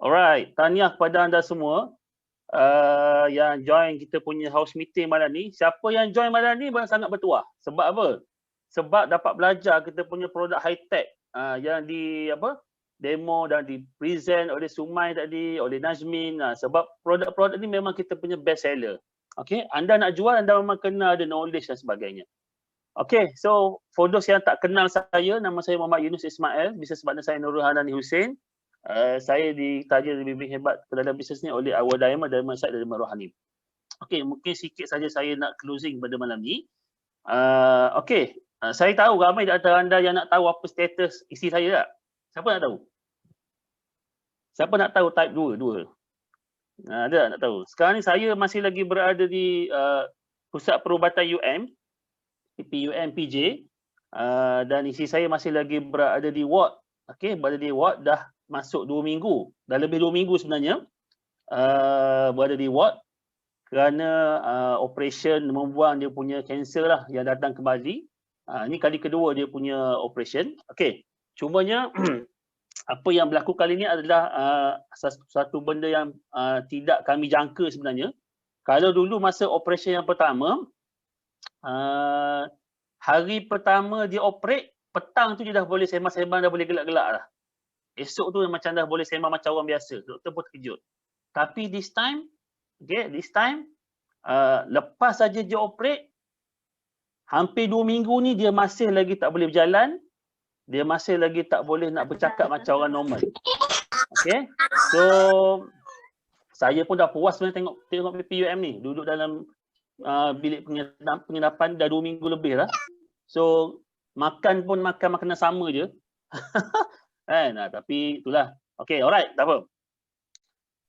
Alright, tahniah kepada anda semua yang join kita punya house meeting malam ni. Siapa yang join malam ni sangat bertuah. Sebab apa? Sebab dapat belajar kita punya produk high tech yang di demo dan di present oleh Sumai tadi, oleh Najmin. Sebab produk-produk ni memang kita punya best seller. Okay, anda nak jual, anda memang kena ada knowledge dan sebagainya. Okay, so for those yang tak kenal saya, nama saya Muhammad Yunus Ismail, bisnes partner saya Nurul Hanani Hussein. Saya ditaja lebih hebat dalam bisnes ni oleh Awal Diamond Syed dan Marwah Hanim. Okay, mungkin sikit saja saya nak closing pada malam ni. Okay, saya tahu ramai di antara anda yang nak tahu apa status isteri saya tak? Siapa nak tahu? Siapa nak tahu type 2? Ada nak tahu? Sekarang ni saya masih lagi berada di Pusat Perubatan UM, PPUM PJ, dan isteri saya masih lagi berada di ward. Okay, berada di ward dah masuk 2 minggu. Dah lebih 2 minggu sebenarnya berada di ward kerana operation membuang dia punya kanser lah yang datang kembali. Ini kali kedua dia punya operation. Okey, cumanya apa yang berlaku kali ini adalah satu benda yang tidak kami jangka sebenarnya. Kalau dulu masa operation yang pertama, hari pertama dia operate, petang tu dia dah boleh sembang-sembang, dah boleh gelak-gelak dah. Esok tu macam dah boleh sembang macam orang biasa. Doktor pun terkejut. Tapi this time, lepas saja dia operate, hampir 2 minggu ni dia masih lagi tak boleh berjalan. Dia masih lagi tak boleh nak bercakap macam orang normal. Okay. So, saya pun dah puas sebenarnya tengok PPUM ni. Duduk dalam bilik penginapan dah 2 minggu lebih lah. So, makan pun makan makanan sama je. Tapi itulah. Okay, alright, tak apa.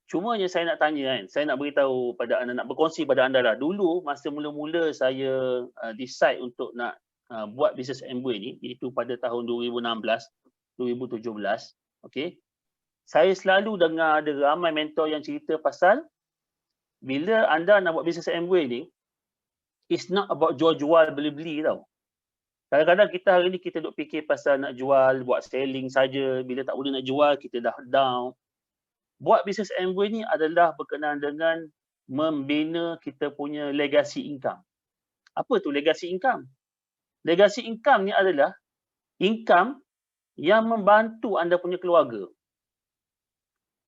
Cumanya saya nak tanya saya nak beritahu pada anda, nak berkongsi pada anda lah. Dulu masa mula-mula saya decide untuk nak buat bisnes Amway ni, iaitu pada tahun 2016, 2017. Okay. Saya selalu dengar ada ramai mentor yang cerita pasal bila anda nak buat bisnes Amway ni, it's not about jual-jual, beli-beli tau. Kadang-kadang kita hari ni kita duk fikir pasal nak jual, buat selling saja. Bila tak boleh nak jual, kita dah down. Buat bisnes Amway ni adalah berkenaan dengan membina kita punya legacy income. Apa tu legacy income? Legacy income ni adalah income yang membantu anda punya keluarga.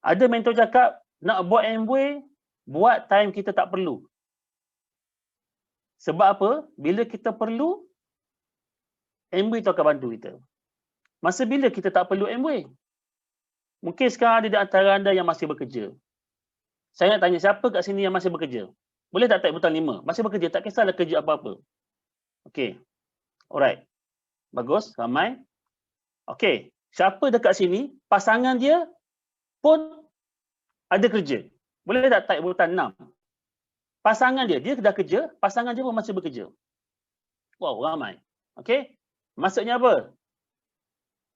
Ada mentor cakap, nak buat Amway, buat time kita tak perlu. Sebab apa? Bila kita perlu, Amway tu akan bantu kita. Masa bila kita tak perlu Amway? Mungkin sekarang ada di antara anda yang masih bekerja. Saya nak tanya, siapa kat sini yang masih bekerja? Boleh tak type butang 5? Masih bekerja, tak kisahlah kerja apa-apa. Okey. Alright. Bagus, ramai. Okey. Siapa dekat sini, pasangan dia pun ada kerja. Boleh tak type butang 6? Pasangan dia dah kerja, pasangan dia pun masih bekerja. Wow, ramai. Okey. Maksudnya apa?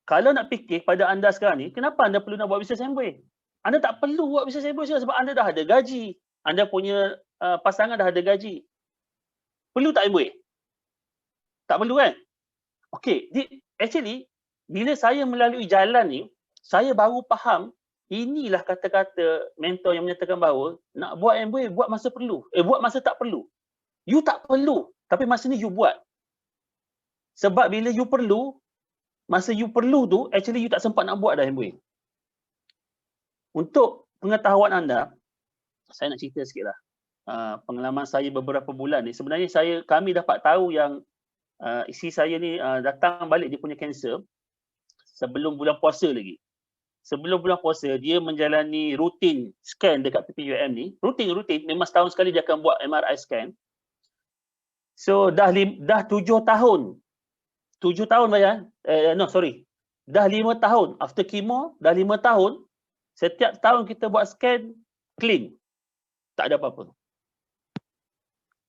Kalau nak fikir pada anda sekarang ni, kenapa anda perlu nak buat bisnes Amway? Anda tak perlu buat bisnes Amway sebab anda dah ada gaji. Anda punya pasangan dah ada gaji. Perlu tak Amway? Tak perlu kan? Okey, actually bila saya melalui jalan ni, saya baru faham inilah kata-kata mentor yang menyatakan bahawa nak buat Amway buat masa perlu. Buat masa tak perlu. You tak perlu, tapi masa ni you buat. Sebab bila you perlu, masa you perlu tu, actually you tak sempat nak buat dah Amway. Untuk pengetahuan anda, saya nak cerita sikit lah. Pengalaman saya beberapa bulan ni, sebenarnya kami dapat tahu yang isteri saya ni datang balik dia punya kanser sebelum bulan puasa lagi. Sebelum bulan puasa, dia menjalani rutin scan dekat PPUM ni. Rutin, memang setahun sekali dia akan buat MRI scan. So, dah 7 tahun. 7 tahun bayar. Dah 5 tahun. After chemo, dah 5 tahun. Setiap tahun kita buat scan, clean. Tak ada apa-apa.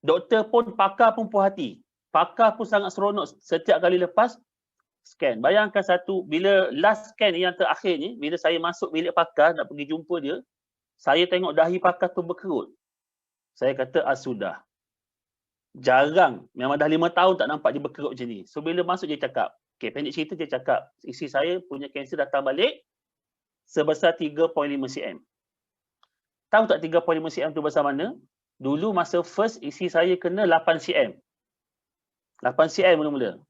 Doktor pun, pakar pun puas hati. Pakar pun sangat seronok setiap kali lepas scan. Bayangkan bila last scan yang terakhir ni, bila saya masuk bilik pakar nak pergi jumpa dia, saya tengok dahi pakar tu berkerut. Saya kata, sudah. Jarang. Memang dah 5 tahun tak nampak dia berkerut macam ni. So bila masuk dia cakap, pendek cerita dia cakap, isteri saya punya kanser datang balik, sebesar 3.5 cm. Tahu tak 3.5 cm tu besar mana? Dulu masa first isi saya kena 8 cm. 8 cm mula-mula.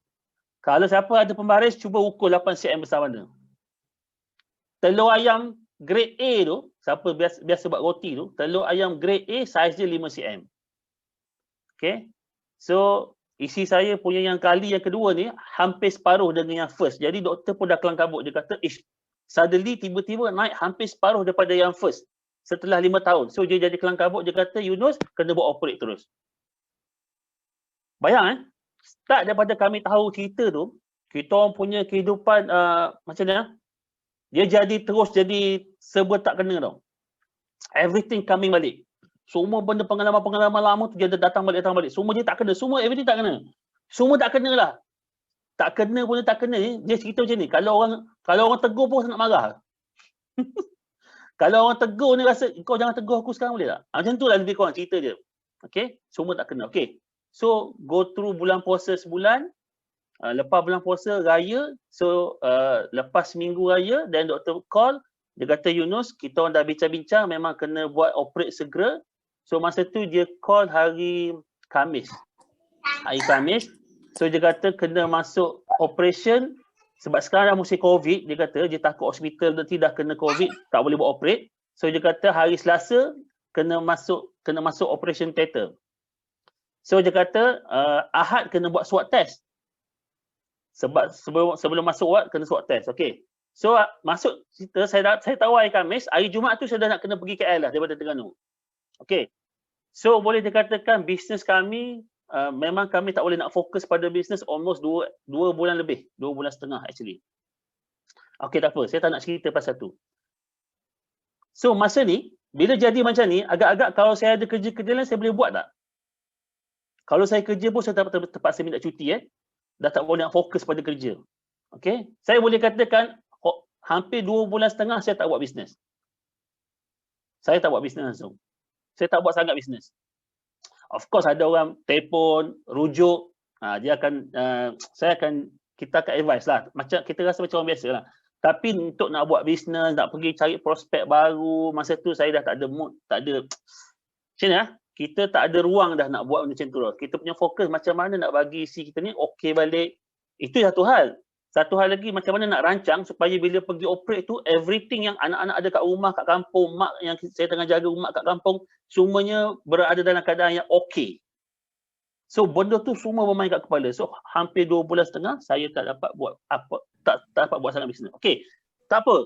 Kalau siapa ada pembaris, cuba ukur 8 cm besar mana. Telur ayam grade A tu, siapa biasa buat roti tu, telur ayam grade A saiz dia 5 cm. Okay. So, isi saya punya yang kali yang kedua ni hampir separuh dengan yang first. Jadi doktor pun dah kelang kabut. Dia kata, suddenly tiba-tiba naik hampir separuh daripada yang first setelah 5 tahun. So, dia jadi kelang kabut. Dia kata, Yunus, kena buat operate terus. Bayang start daripada kami tahu cerita tu, kita orang punya kehidupan macam ni dia jadi serba tak kena tau. Everything coming balik. Semua benda pengalaman-pengalaman lama tu dia datang balik. Semua dia tak kena. Semua everything tak kena. Semua tak kena lah. Tak kena pun tak kena ni. Dia cerita macam ni. Kalau orang tegur pun nak marah. Kalau orang tegur ni rasa, kau jangan tegur aku sekarang boleh tak? Macam tu lah lebih kurang cerita dia. Okay. Semua tak kena. Okay. So, go through bulan puasa sebulan. Lepas bulan puasa raya. So, lepas minggu raya. Dan doktor call. Dia kata, Yunus, kita orang dah bincang-bincang. Memang kena buat operate segera. So, masa tu dia call hari Khamis. Hari Khamis. So, dia kata kena masuk operation. Sebab sekarang dah musim COVID. Dia kata, dia takut hospital nanti dah kena COVID. Tak boleh buat operate. So, dia kata hari Selasa kena masuk operation theater. So, dia kata Ahad kena buat swab test. Sebab sebelum masuk ward kena swab test. Okay. So, masuk cerita, saya tahu hari Khamis. Hari Jumaat tu saya dah nak kena pergi KL lah daripada Terengganu. Okay. So, boleh dikatakan bisnes kami, memang kami tak boleh nak fokus pada bisnes almost 2 bulan lebih. 2 bulan setengah actually. Okay, tak apa. Saya tak nak cerita pasal tu. So, masa ni, bila jadi macam ni, agak-agak kalau saya ada kerja-kerja lain, saya boleh buat tak? Kalau saya kerja pun, saya terpaksa minta cuti. Dah tak boleh nak fokus pada kerja. Okay. Saya boleh katakan, hampir 2 bulan setengah saya tak buat bisnes. Saya tak buat bisnes langsung. Saya tak buat sangat bisnes. Of course ada orang telefon, rujuk, kita akan advise lah. Macam kita rasa macam orang biasa lah. Tapi untuk nak buat bisnes, nak pergi cari prospek baru, masa tu saya dah tak ada mood, tak ada. Macam ni kita tak ada ruang dah nak buat macam tu. Kita punya fokus macam mana nak bagi isi kita ni okey balik. Itu satu hal. Satu hal lagi, macam mana nak rancang supaya bila pergi operate tu, everything yang anak-anak ada kat rumah, kat kampung, mak yang saya tengah jaga mak kat kampung, semuanya berada dalam keadaan yang okey. So, benda tu semua bermain kat kepala. So, hampir 2 bulan setengah, saya tak dapat buat apa, tak dapat buat sangat bisnes. Okey, tak apa.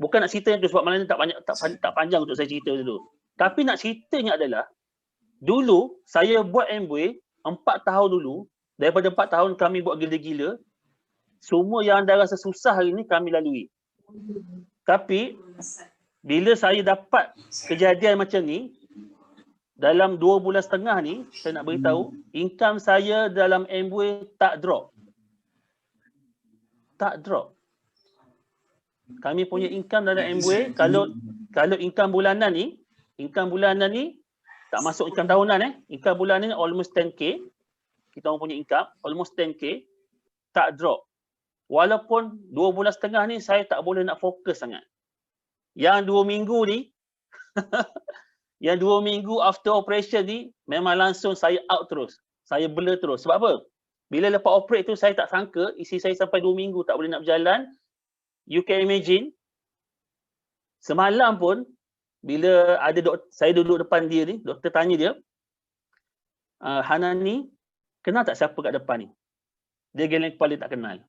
Bukan nak cerita tu sebab malam ni tak panjang untuk saya cerita dulu. Tapi nak ceritanya adalah, dulu saya buat Amway 4 tahun dulu, daripada 4 tahun kami buat gila-gila. Semua yang anda rasa susah hari ni kami lalui. Tapi bila saya dapat kejadian macam ni, dalam 2 bulan setengah ni, saya nak beritahu, income saya dalam Amway tak drop. Tak drop. Kami punya income dalam Amway, kalau income bulanan ni tak masuk income tahunan income bulanan ni almost 10k. Kita orang punya income almost 10k, tak drop. Walaupun 2 bulan setengah ni saya tak boleh nak fokus sangat. Yang 2 minggu ni, yang 2 minggu after operation ni, memang langsung saya out terus. Saya blur terus. Sebab apa? Bila lepas operate tu, saya tak sangka isi saya sampai 2 minggu tak boleh nak berjalan. You can imagine, semalam pun, bila ada saya duduk depan dia ni, doktor tanya dia, Hanan ni, kenal tak siapa kat depan ni? Dia geleng kepala tak kenal.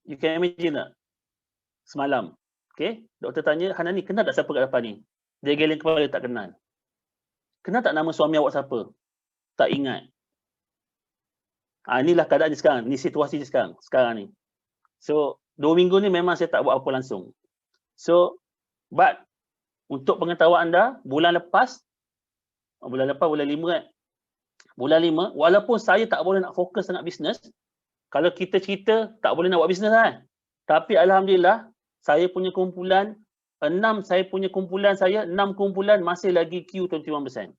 You can imagine tak? Semalam. Okay? Doktor tanya, Hanan ni kenal tak siapa kat depan ni? Dia geleng kepala tak kenal. Kenal tak nama suami awak siapa? Tak ingat. Inilah keadaan dia sekarang. Ni situasi dia sekarang ni. So, 2 minggu ni memang saya tak buat apa langsung. So, but untuk pengetahuan anda, bulan 5 bulan 5 walaupun saya tak boleh nak fokus sangat bisnes, kalau kita cerita tak boleh nak buat bisnes kan. Tapi alhamdulillah saya punya kumpulan 6 kumpulan masih lagi Q 21%.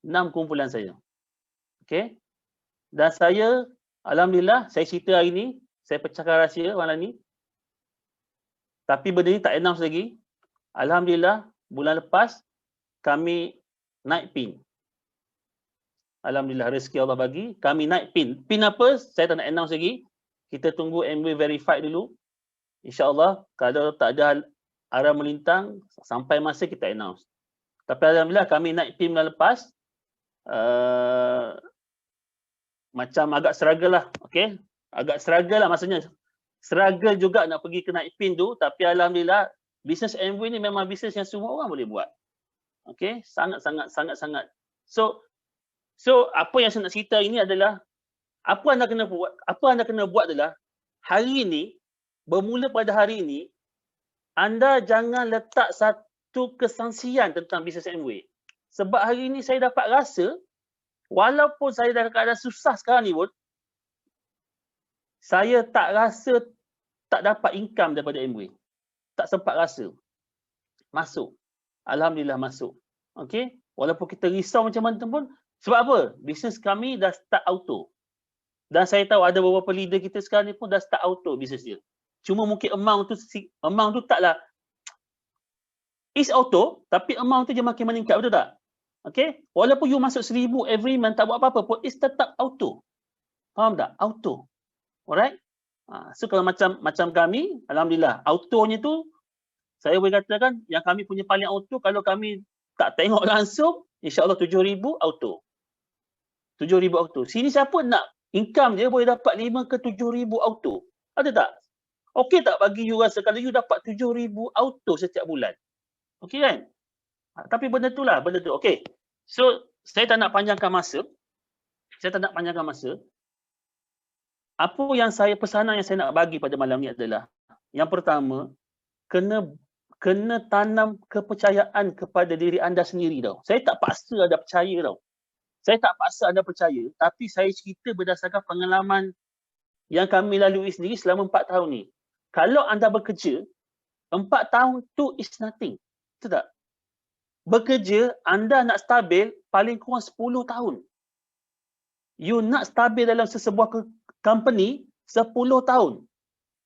6 kumpulan saya. Okey. Dan saya alhamdulillah saya cerita hari ni, saya pecahkan rahsia malam ni, Tapi benda ni tak announce lagi. Alhamdulillah, bulan lepas kami naik PIN. Alhamdulillah, rezeki Allah bagi. Kami naik PIN. PIN apa? Saya tak nak announce lagi. Kita tunggu MW verified dulu. InsyaAllah, kalau tak ada arah melintang, sampai masa kita announce. Tapi Alhamdulillah, kami naik PIN bulan lepas. Macam agak struggle lah. Okay? Agak struggle lah maksudnya. Struggle juga nak pergi ke naik PIN tu. Tapi Alhamdulillah, bisnes MW ni memang bisnes yang semua orang boleh buat. Okay? Sangat-sangat. So apa yang saya nak cerita ini adalah apa anda kena buat adalah hari ini, bermula pada hari ini, anda jangan letak satu kesangsian tentang bisnes MW. Sebab hari ini saya dapat rasa walaupun saya dalam keadaan susah sekarang ni pun, saya tak rasa tak dapat income daripada MW. Tak sempat rasa. Masuk. Alhamdulillah masuk. Okay? Walaupun kita risau macam mana pun, sebab apa? Bisnes kami dah start auto. Dan saya tahu ada beberapa leader kita sekarang ni pun dah start auto bisnes dia. Cuma mungkin amount tu taklah is auto, tapi amount tu je makin meningkat, betul tak? Okay? Walaupun you masuk 1,000 every month tak buat apa-apa pun, is tetap auto. Faham tak? Auto. Alright? So kalau macam kami, Alhamdulillah, autonya tu, saya boleh katakan yang kami punya paling auto, kalau kami tak tengok langsung, insyaAllah 7,000 auto. 7,000 auto. Sini siapa nak income dia boleh dapat 5 ke 7,000 auto? Ada tak? Okey tak bagi you rasa kalau you dapat 7,000 auto setiap bulan? Okey kan? Tapi benda tu. Okey. So, saya tak nak panjangkan masa. Apa yang pesanan yang saya nak bagi pada malam ni adalah, yang pertama, kena tanam kepercayaan kepada diri anda sendiri tau. Saya tak paksa anda percaya tau. Tapi saya cerita berdasarkan pengalaman yang kami lalui sendiri selama 4 tahun ni. Kalau anda bekerja, 4 tahun tu is nothing. Betul tak? Bekerja, anda nak stabil paling kurang 10 tahun. You nak stabil dalam sesebuah company 10 tahun.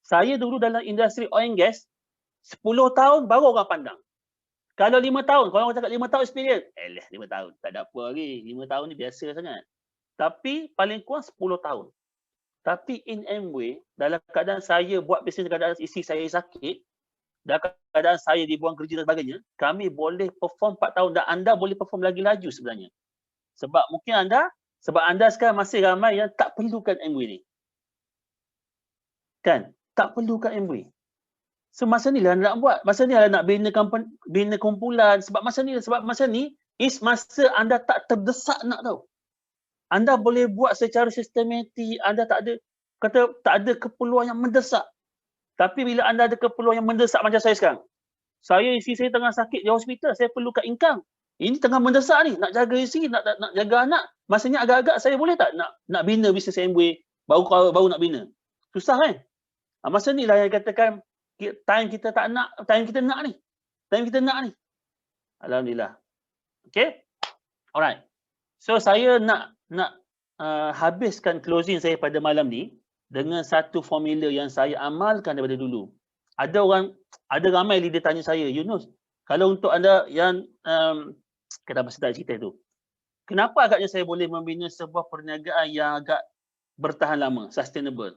Saya dulu dalam industri oil and gas, 10 tahun baru orang pandang. Kalau 5 tahun, kalau orang cakap 5 tahun experience, 5 tahun, tak ada apa lagi. 5 tahun ni biasa sangat. Tapi paling kurang 10 tahun. Tapi in MW, dalam keadaan saya buat bisnes dalam keadaan isteri saya sakit, dalam keadaan saya dibuang kerja dan sebagainya, kami boleh perform 4 tahun dan anda boleh perform lagi laju sebenarnya. Sebab anda sekarang masih ramai yang tak perlukan MW ni. Kan? Tak perlukan MW. So masa ni lah nak buat. Masa ni lah nak bina kumpulan. Sebab masa ni is masa anda tak terdesak nak tahu. Anda boleh buat secara sistematik. Anda tak ada keperluan yang mendesak. Tapi bila anda ada keperluan yang mendesak macam saya sekarang. Isteri saya tengah sakit di hospital. Saya perlukan income. Ini tengah mendesak ni. Nak jaga isteri, nak jaga anak. Masanya agak-agak saya boleh tak nak bina bisnes MW. Baru nak bina. Susah kan? Masa ni lah yang katakan time kita nak ni. Alhamdulillah. Okay? Alright. So saya nak habiskan closing saya pada malam ni dengan satu formula yang saya amalkan daripada dulu. Ada ramai leader tanya saya, Yunus, kalau untuk anda yang kenapa saya tak cerita tu? Kenapa agaknya saya boleh membina sebuah perniagaan yang agak bertahan lama, sustainable?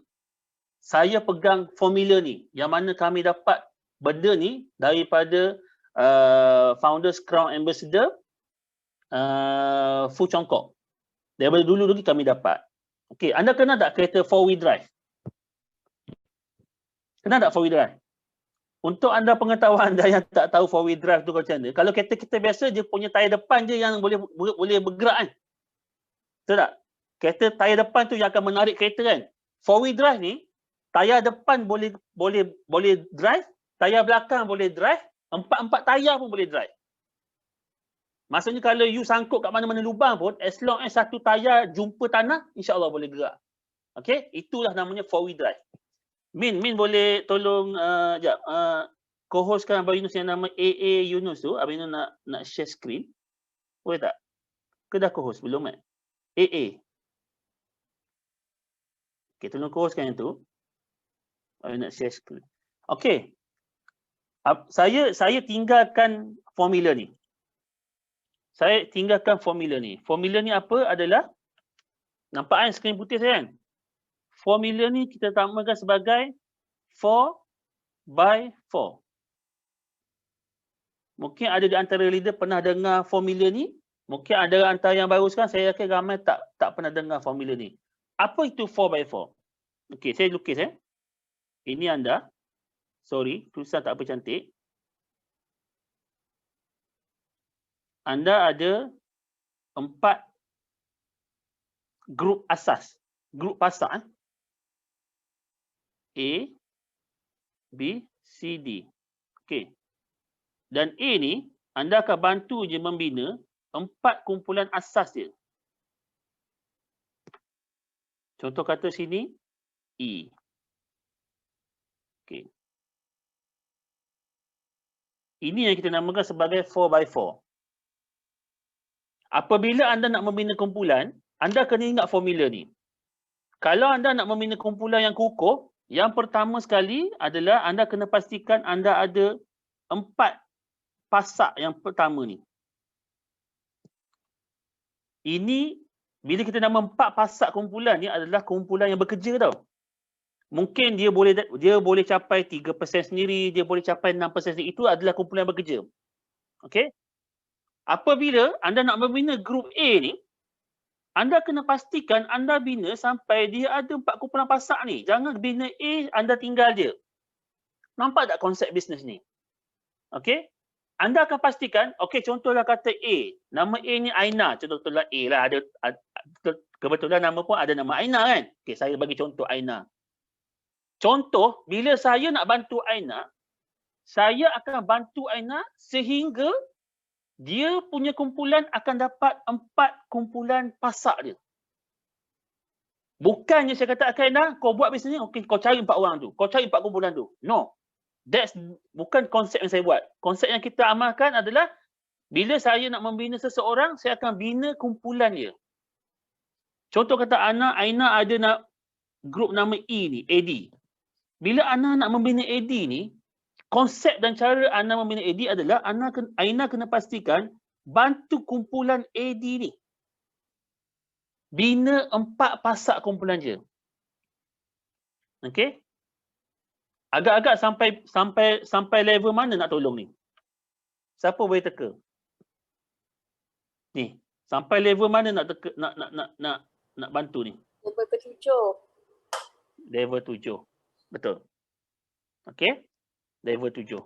Saya pegang formula ni, yang mana kami dapat benda ni daripada Founders Crown Ambassador Fu Chong Kok. Daripada dulu lagi kami dapat. Okey, anda kenal tak kereta 4-wheel drive? Kenal tak 4-wheel drive? Untuk anda pengetahuan anda yang tak tahu 4-wheel drive tu macam mana, kalau kereta kita biasa dia punya tayar depan je yang boleh bergerak kan? Betul tak? Kereta tayar depan tu yang akan menarik kereta kan? 4-wheel drive ni, tayar depan boleh drive, tayar belakang boleh drive, empat tayar pun boleh drive. Maksudnya kalau you sangkut kat mana-mana lubang pun, as long as satu tayar jumpa tanah, insya-Allah boleh gerak. Okey, itulah namanya 4-wheel drive. Min boleh tolong co-hostkan Abang Yunus yang nama AA Yunus tu. Abang Yunus nak share screen. Boleh tak? Ke dah co-host belum kan? AA. Okey, tolong co-hostkan yang tu. Abang nak share screen. Okey. Saya tinggalkan formula ni. Formula ni apa adalah, nampak kan skrin putih saya kan? Formula ni kita namakan sebagai 4x4. Mungkin ada di antara leader pernah dengar formula ni. Mungkin ada antara yang baru sekarang, saya yakin ramai tak pernah dengar formula ni. Apa itu 4x4? Okey, saya lukis Ini anda. Sorry, tulisan tak apa cantik. Anda ada 4 grup asas. Grup pasak. A, B, C, D. Okey. Dan A ni, anda akan bantu je membina 4 kumpulan asas dia. Contoh kata sini, E. Okey. Ini yang kita namakan sebagai 4x4. Apabila anda nak membina kumpulan, anda kena ingat formula ni. Kalau anda nak membina kumpulan yang kukuh, yang pertama sekali adalah anda kena pastikan anda ada 4 pasak yang pertama ni. Ini, bila kita nama 4 pasak kumpulan ni adalah kumpulan yang bekerja tau. Mungkin dia boleh capai 3% sendiri, dia boleh capai 6% sendiri. Itu adalah kumpulan yang bekerja. Okey? Apabila anda nak membina grup A ni, anda kena pastikan anda bina sampai dia ada 4 kumpulan pasak ni. Jangan bina A, anda tinggal dia. Nampak tak konsep bisnes ni? Okey? Anda akan pastikan, okey, contohlah kata A. Nama A ni Aina. Contohlah A lah. Kebetulan nama pun ada nama Aina kan? Okey, saya bagi contoh Aina. Contoh, bila saya nak bantu Aina, saya akan bantu Aina sehingga dia punya kumpulan akan dapat 4 kumpulan pasak dia. Bukannya saya kata, Aina, kau buat bisnes ni, okey, kau cari 4 orang tu. Kau cari 4 kumpulan tu. No. That's bukan konsep yang saya buat. Konsep yang kita amalkan adalah bila saya nak membina seseorang, saya akan bina kumpulan dia. Contoh kata Aina ada grup nama E ni, AD. Bila Ana nak membina AD ni, konsep dan cara Ana membina AD adalah Aina kena pastikan bantu kumpulan AD ni. Bina 4 pasak kumpulan je. Okey? Agak-agak sampai level mana nak tolong ni? Siapa boleh teka? Ni, sampai level mana nak bantu ni? Level ke-7. Level 7. Betul. Okey? Level 7.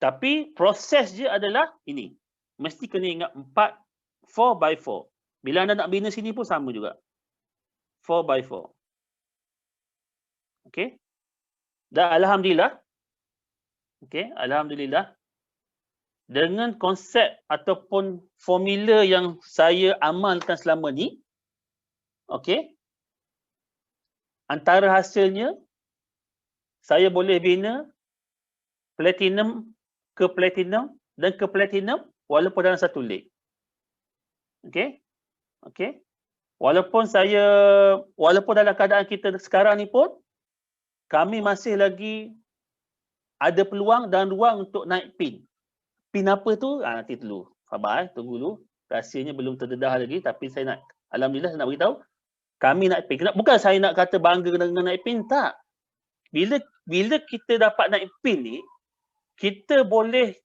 Tapi proses je adalah ini. Mesti kena ingat 4x4. Bila anda nak bina sini pun sama juga. 4x4. Okey? Dan alhamdulillah. Okey, alhamdulillah. Dengan konsep ataupun formula yang saya amalkan selama ni, okey, antara hasilnya saya boleh bina platinum ke platinum dan ke platinum walaupun dalam satu leg. Okey? Okey? Walaupun dalam keadaan kita sekarang ni pun kami masih lagi ada peluang dan ruang untuk naik pin. Pin apa tu? Nanti dulu. Sabar, tunggu dulu. Rahsianya belum terdedah lagi, tapi saya nak, alhamdulillah saya nak beritahu, kami naik pin. Bukan saya nak kata bangga dengan naik pin, tak. Bila kita dapat naik pin ni, kita boleh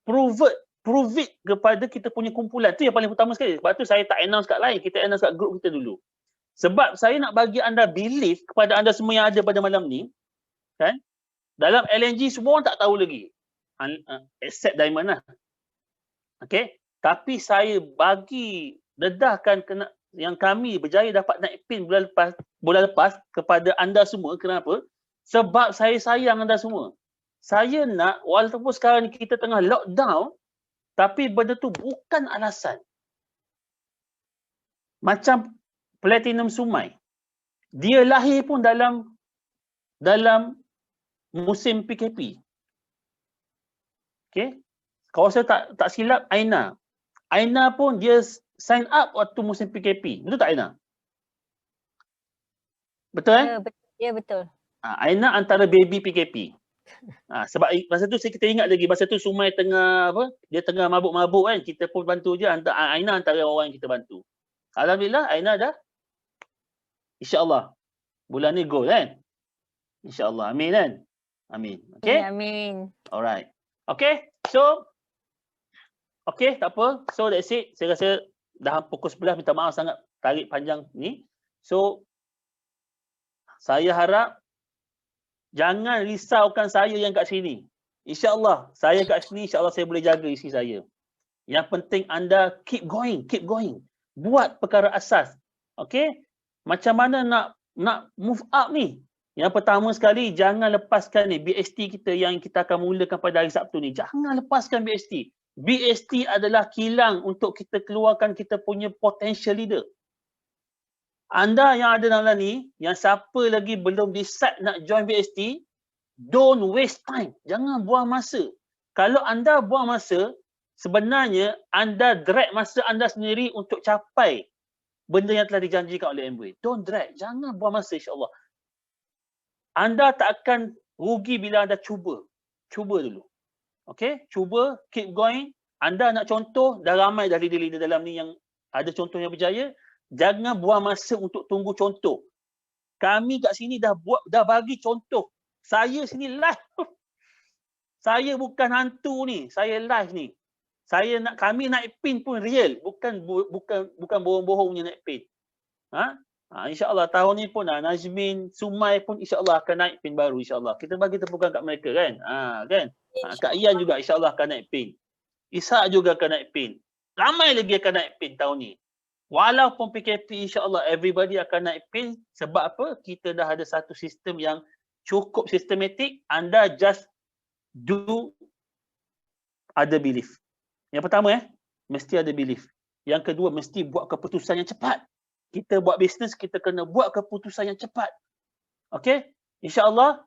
prove it kepada kita punya kumpulan. Itu yang paling utama sekali. Sebab tu saya tak announce kat lain, kita announce kat grup kita dulu. Sebab saya nak bagi anda belief kepada anda semua yang ada pada malam ni, kan? Dalam LNG semua orang tak tahu lagi. Except Diamond lah. Okay? Tapi saya bagi dedahkan yang kami berjaya dapat naik pin bulan lepas kepada anda semua. Kenapa? Sebab saya sayang anda semua. Saya nak, walaupun sekarang ni kita tengah lockdown, tapi benda tu bukan alasan. Macam Platinum Sumai. Dia lahir pun dalam musim PKP. Okey. Kalau saya tak silap, Aina pun dia sign up waktu musim PKP. Betul tak Aina? Betul kan? Ya, betul. Aina antara baby PKP. Sebab masa tu kita ingat lagi, masa tu Sumai tengah apa? Dia tengah mabuk-mabuk kan. Kita pun bantu je, Aina antara orang yang kita bantu. Alhamdulillah Aina dah insya-Allah bulan ni go kan. InsyaAllah. Amin kan? Amin. Okay? Amin. Alright. Okay. So, okay, tak apa. So, that's it. Saya rasa dah pukul 11. Minta maaf sangat tarik panjang ni. So, saya harap jangan risaukan saya yang kat sini. InsyaAllah, saya kat sini, insyaAllah saya boleh jaga isi saya. Yang penting anda keep going, keep going. Buat perkara asas. Okay? Macam mana nak move up ni? Yang pertama sekali, jangan lepaskan ni BST kita yang kita akan mulakan pada hari Sabtu ni. Jangan lepaskan BST. BST adalah kilang untuk kita keluarkan kita punya potential leader. Anda yang ada dalam ni, yang siapa lagi belum decide nak join BST, don't waste time. Jangan buang masa. Kalau anda buang masa, sebenarnya anda drag masa anda sendiri untuk capai benda yang telah dijanjikan oleh Amway. Don't drag. Jangan buang masa, insyaAllah. Anda tak akan rugi bila anda cuba. Cuba dulu. Okay? Cuba, keep going. Anda nak contoh, dah ramai dah leader-leader dalam ni yang ada contoh yang berjaya. Jangan buang masa untuk tunggu contoh. Kami kat sini dah bagi contoh. Saya sini live. Saya bukan hantu ni. Saya live ni. Kami naik pin pun real. Bukan bohong-bohong punya naik pin. InsyaAllah tahun ni pun Najmin, Sumai pun insyaAllah akan naik pin baru insyaAllah. Kita bagi tepukan kat mereka kan. Kak Ian juga insyaAllah akan naik pin. Ishak juga akan naik pin. Ramai lagi akan naik pin tahun ni. Walaupun PKP insyaAllah everybody akan naik pin. Sebab apa? Kita dah ada satu sistem yang cukup sistematik. Anda just do ada belief. Yang pertama mesti ada belief. Yang kedua mesti buat keputusan yang cepat. Kita buat bisnes, kita kena buat keputusan yang cepat. Okay? InsyaAllah,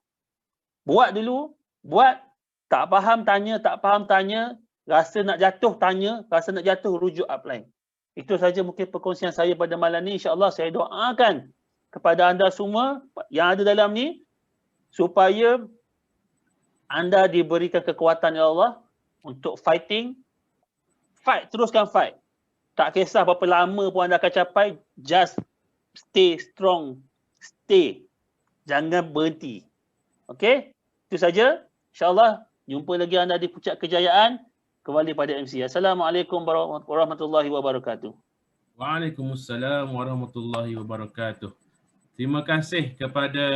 buat dulu. Buat. Tak faham, tanya. Tak faham, tanya. Rasa nak jatuh, tanya. Rasa nak jatuh, rujuk upline. Itu saja mungkin perkongsian saya pada malam ni. InsyaAllah, saya doakan kepada anda semua yang ada dalam ni, supaya anda diberikan kekuatan ya Allah untuk fighting. Fight, teruskan fight. Tak kisah berapa lama pun anda akan capai, just stay strong. Stay. Jangan berhenti. Okey? Itu saja. InsyaAllah, jumpa lagi anda di Puncak Kejayaan. Kembali pada MC. Assalamualaikum warahmatullahi wabarakatuh. Waalaikumsalam warahmatullahi wabarakatuh. Terima kasih kepada